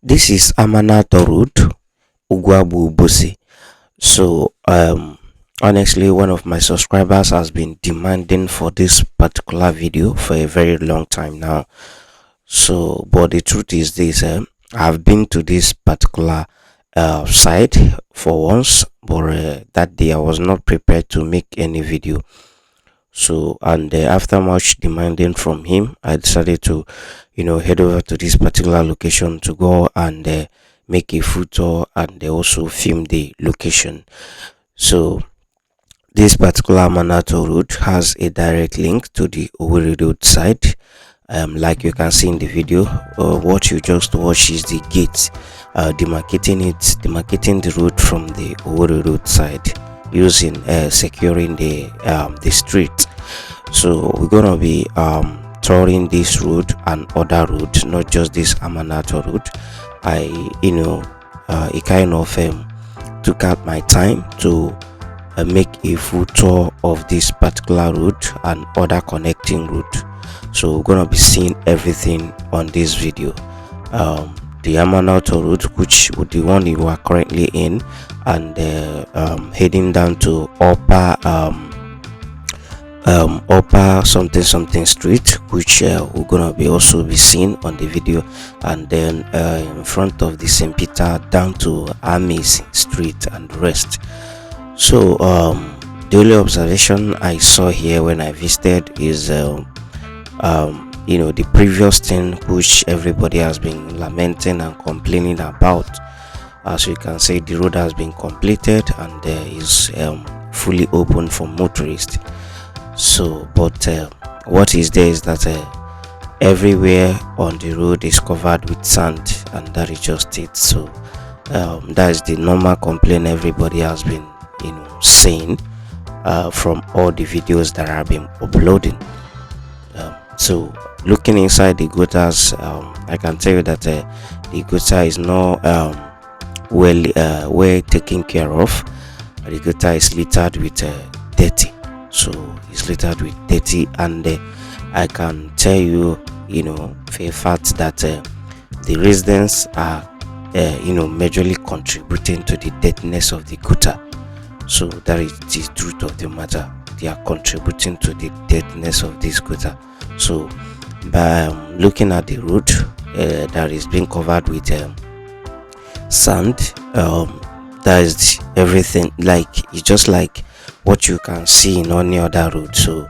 This is Amanator Road, Ugwuagba, Obosi. So, honestly, one of my subscribers has been demanding for this particular video for a very long time now. So, but the truth is this: I've been to this particular site for once, but that day I was not prepared to make any video. So, and after much demanding from him, I decided to, head over to this particular location to go and make a full tour and also film the location. So, this particular Manato road has a direct link to the Owerri road side. Like you can see in the video, what you just watch is the gate, demarcating the road from the Owerri road side, using securing the street. So we're gonna be touring this road and other road, not just this Amanato road. It kind of took out my time to make a full tour of this particular route and other connecting route. So we're gonna be seeing everything on this video. The Amanato route, which would the one you are currently in, and heading down to upper something street, which we're gonna be also be seeing on the video, and then in front of the St. Peter down to Armies street and the rest. So the only observation I saw here when I visited is the previous thing which everybody has been lamenting and complaining about. As you can see, the road has been completed and is fully open for motorists. So but what is there is that everywhere on the road is covered with sand, and that is just it. So that is the normal complaint everybody has been saying from all the videos that I've been uploading. So looking inside the gutters, I can tell you that the gutter is not well taken care of. The gutter is littered with dirty. So it's littered with dirty, and I can tell you, for a fact that the residents are majorly contributing to the dirtiness of the gutter. So that is the truth of the matter. They are contributing to the dirtiness of this gutter. So by looking at the road that is being covered with sand, that is everything, like it's just like what you can see in any other road. So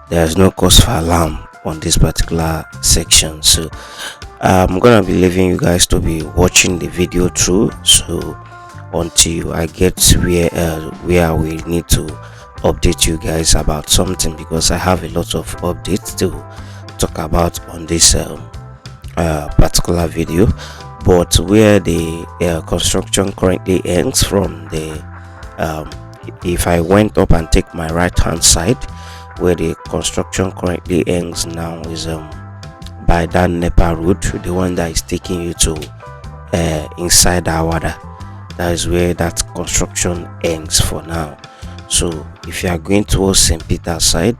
there's no cause for alarm on this particular section. So I'm gonna be leaving you guys to be watching the video through, so until I get where we need to update you guys about something, because I have a lot of updates to talk about on this particular video. But where the construction currently ends from the if I went up and take my right hand side, where the construction currently ends now is by that NEPA road, the one that is taking you to inside Awada. That is where that construction ends for now. So if you are going towards St. Peter's side,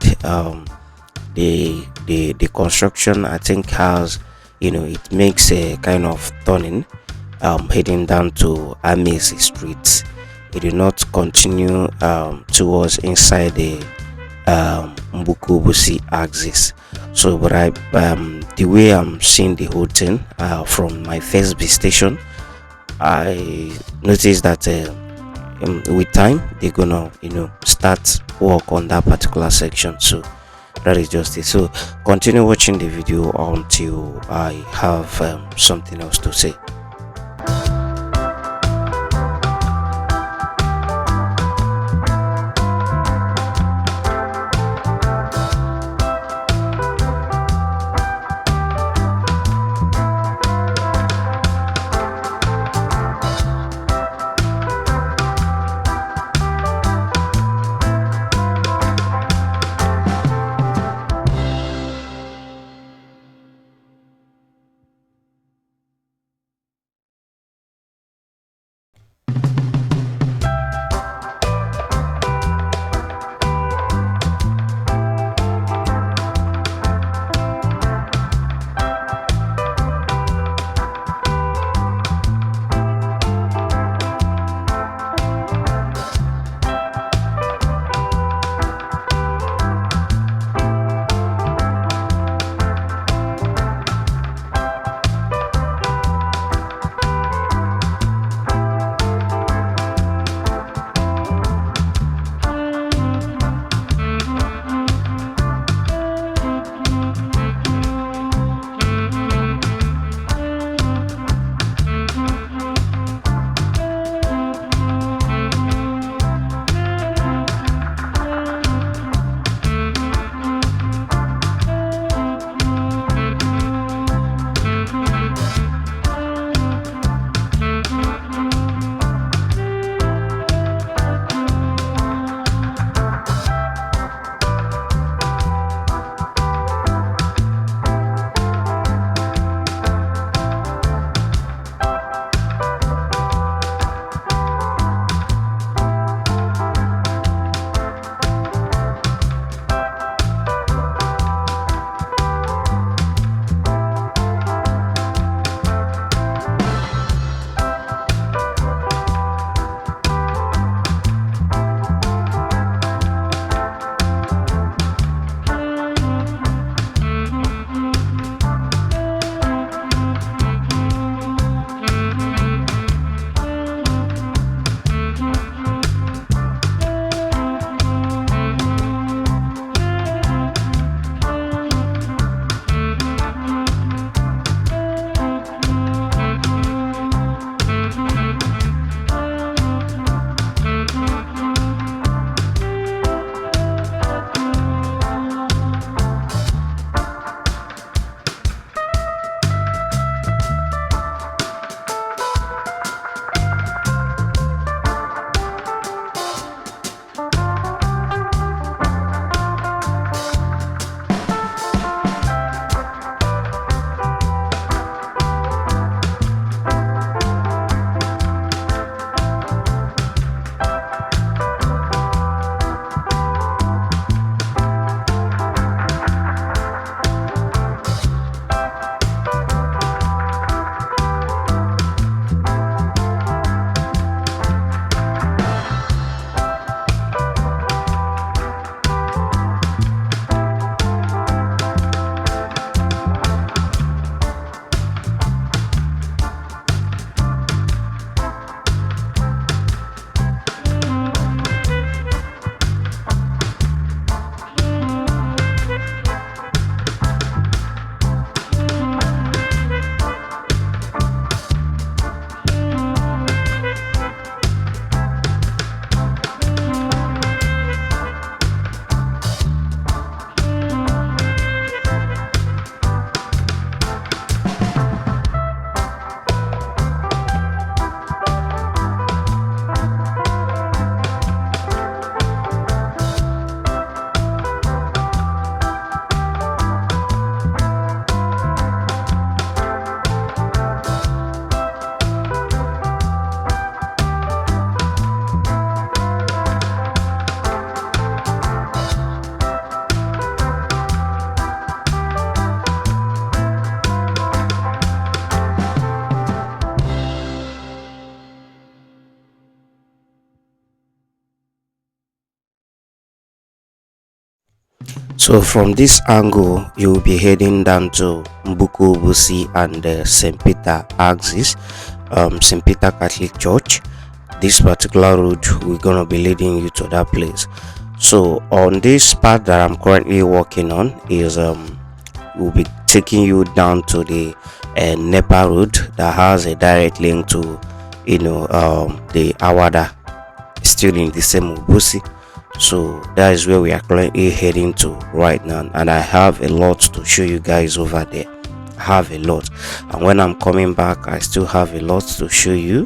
the construction, I think, has it makes a kind of turning heading down to Armies street. It did not continue towards inside the Obosi axis. So but the way I'm seeing the whole thing from my first visitation, I noticed that with time they're gonna start work on that particular section. So that is just it. So continue watching the video until I have something else to say. So from this angle, you will be heading down to Mbuku Obosi and St. Peter axis, St. Peter Catholic Church. This particular road, we're gonna be leading you to that place. So on this part that I'm currently working on is will be taking you down to the Nepa road that has a direct link to the Awada, still in the same Obosi. So that is where we are currently heading to right now, and I have a lot to show you guys over there. I have a lot, and when I'm coming back I still have a lot to show you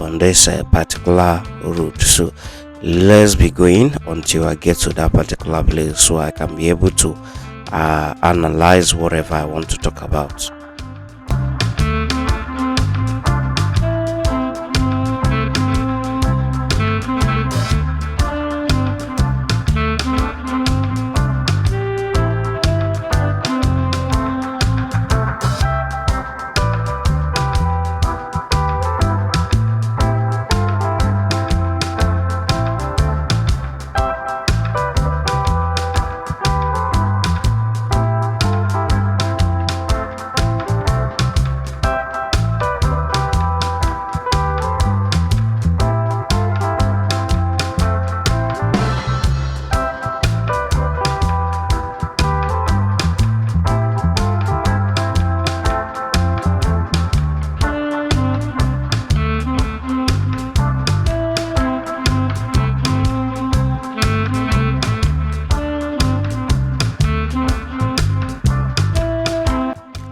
on this particular route. So let's be going until I get to that particular place so I can be able to analyze whatever I want to talk about.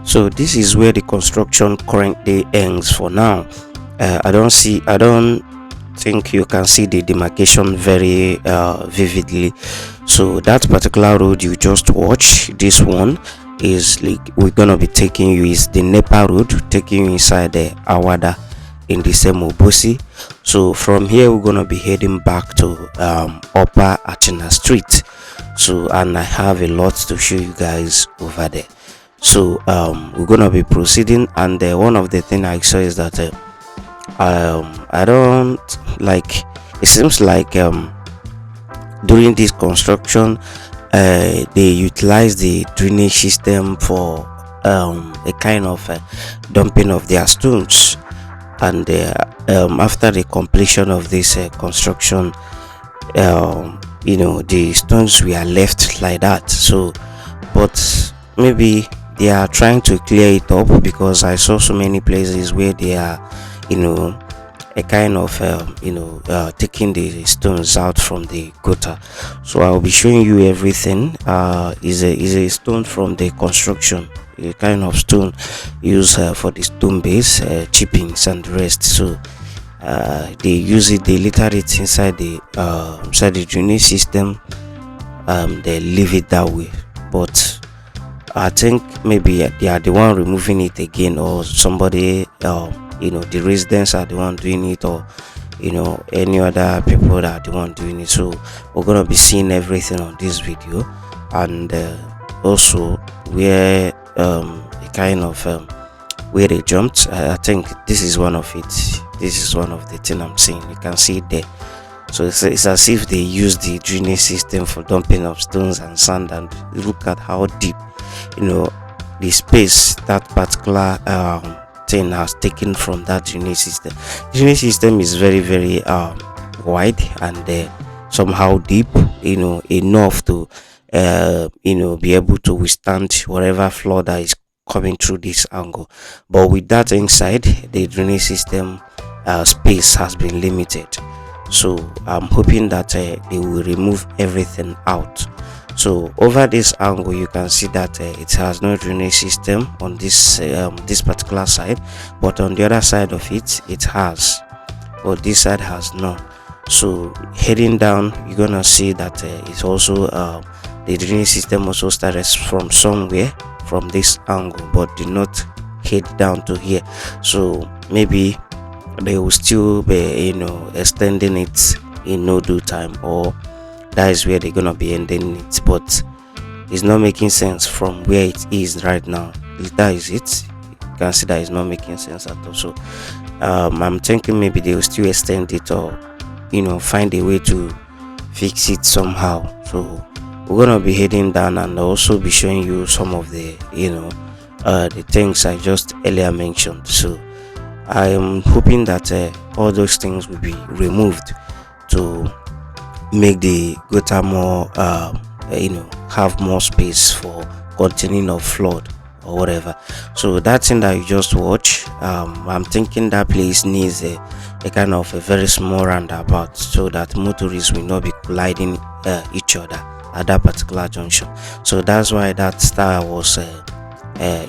So this is where the construction currently ends for now. I don't think you can see the demarcation very vividly. So that particular road you just watched, this one is like we're gonna be taking you is the Nepa road, taking you inside the Awada in the same Obosi. So from here we're gonna be heading back to Upper Achina Street. So and I have a lot to show you guys over there. So we're gonna be proceeding, and one of the things I saw is that I don't like, it seems like during this construction they utilize the drainage system for a kind of dumping of their stones, and after the completion of this construction, the stones were left like that. So but maybe they are trying to clear it up, because I saw so many places where they are a kind of taking the stones out from the gutter. So I'll be showing you everything. Is a stone from the construction, a kind of stone used for the stone base, chippings and the rest. So they use it, they litter it inside the drainage system. They leave it that way, but I think maybe they are the one removing it again, or somebody the residents are the one doing it, or any other people that are the one doing it. So we're gonna be seeing everything on this video, and also where a kind of where they jumped. I think this is one of it. This is one of the thing I'm seeing. You can see it there. So it's as if they use the drainage system for dumping of stones and sand, and look at how deep the space that particular thing has taken from that drainage system. The drainage system is very, very wide and somehow deep, enough to be able to withstand whatever flood that is coming through this angle. But with that inside, the drainage system space has been limited. So I'm hoping that they will remove everything out. So over this angle, you can see that it has no drainage system on this this particular side, but on the other side of it has, but this side has none. So heading down, you're gonna see that it's also the drainage system also started from somewhere from this angle, but did not head down to here. So maybe they will still be extending it in no due time, or that is where they're gonna be ending it, but it's not making sense from where it is right now. That is it. You can see that it's not making sense at all. So I'm thinking maybe they will still extend it, or find a way to fix it somehow. So we're gonna be heading down and also be showing you some of the the things I just earlier mentioned. So I am hoping that all those things will be removed to make the gutter more have more space for containing of flood or whatever. So that thing that you just watch, I'm thinking that place needs a kind of a very small roundabout so that motorists will not be colliding each other at that particular junction. So that's why that star was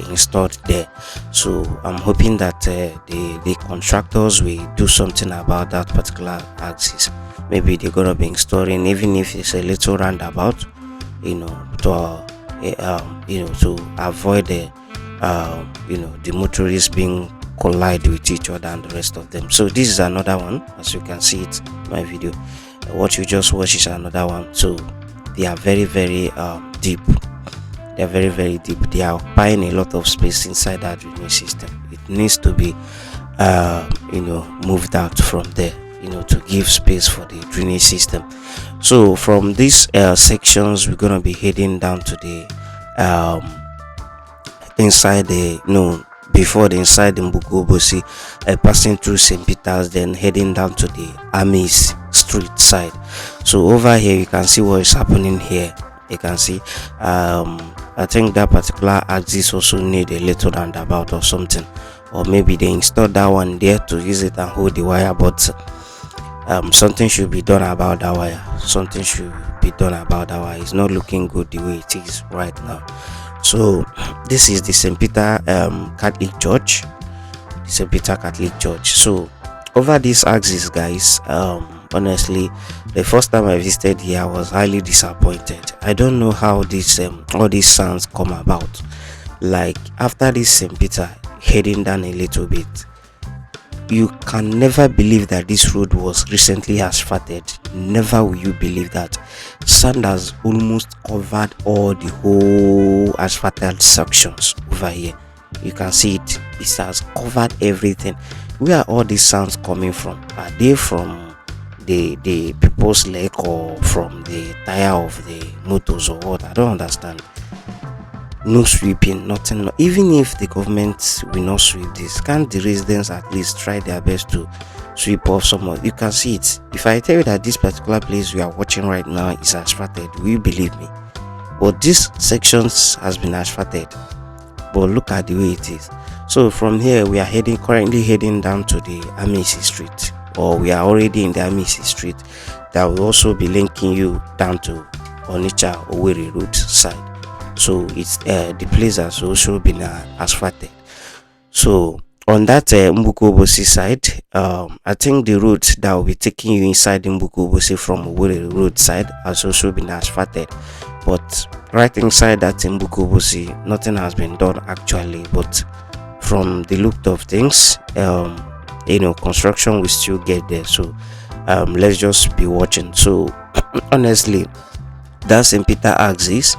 installed there. So I'm hoping that the contractors will do something about that particular axis. Maybe they're gonna be installing, even if it's a little roundabout, to avoid the motorists being collide with each other and the rest of them. So this is another one, as you can see it in my video. What you just watched is another one. So they are very deep. They are very deep. They are occupying a lot of space inside that drainage system. It needs to be moved out from there, to give space for the drainage system. So from these sections, we're gonna be heading down to the inside the before the inside the Obosi, passing through St. Peter's, then heading down to the Armies Street side. So over here you can see what is happening here. You can see I think that particular axis also need a little roundabout or something, or maybe they installed that one there to use it and hold the wire, but something should be done about that wire. Something should be done about that wire. It's not looking good the way it is right now. So this is the St. Peter Catholic Church. The St. Peter Catholic Church. So over this axis, guys, honestly, the first time I visited here, I was highly disappointed. I don't know how this all these sounds come about. Like after this St. Peter, heading down a little bit, you can never believe that this road was recently asphalted. Never will you believe that. Sand has almost covered all the whole asphalted sections over here. You can see it. It has covered everything. Where are all these sounds coming from? Are they from the people's leg or from the tire of the motors or what? I don't understand. No sweeping, nothing. Even if the government will not sweep this, can't the residents at least try their best to sweep off some of? You can see it. If I tell you that this particular place we are watching right now is asphalted, will you believe me? But this sections has been asphalted, but look at the way it is. So from here we are currently heading down to the Amisi Street, or we are already in the Amisi Street. That will also be linking you down to Onitsha Owerri Road side. So it's the place has also been asphalted. So on that Obosi side, I think the road that will be taking you inside Obosi from Owerri Road side has also been asphalted. But right inside that Obosi, nothing has been done actually. But from the look of things, construction will still get there. So let's just be watching. So honestly, that St. Peter axis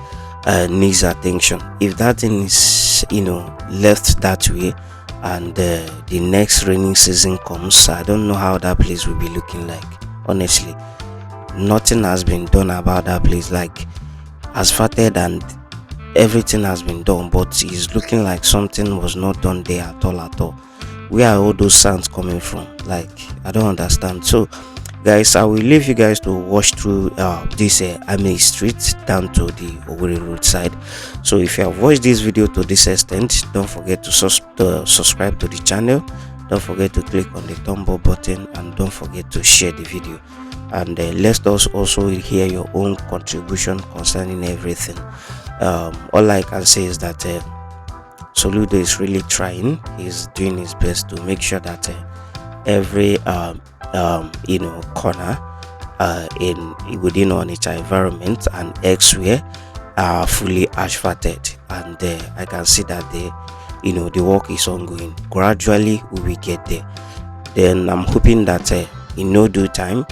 needs attention. If that thing is left that way and the next raining season comes, I don't know how that place will be looking like. Honestly, nothing has been done about that place. Like asphalted and everything has been done, but it's looking like something was not done there at all. Where are all those sounds coming from? Like I don't understand. So guys, I will leave you guys to watch through this Army Street down to the Owerri Road side. So if you have watched this video to this extent, don't forget to subscribe to the channel. Don't forget to click on the thumb up button, and don't forget to share the video. And let us also hear your own contribution concerning everything. All I can say is that Soludo is really trying. He's doing his best to make sure that every corner within Onitsha environment and elsewhere are fully asphalted, and I can see that the work is ongoing. Gradually we will get there. Then I'm hoping that in no due time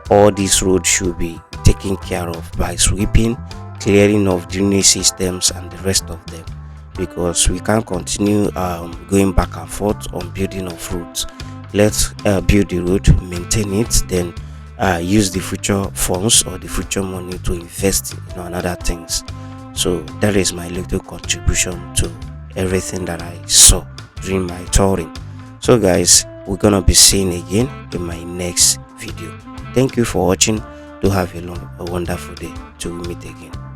all these roads should be taken care of by sweeping, clearing of drainage systems and the rest of them, because we can't continue going back and forth on building of roads. Let's build the road, maintain it, then use the future funds or the future money to invest in other things. So that is my little contribution to everything that I saw during my touring. So guys, we're gonna be seeing again in my next video. Thank you for watching. Do have a wonderful day till we meet again.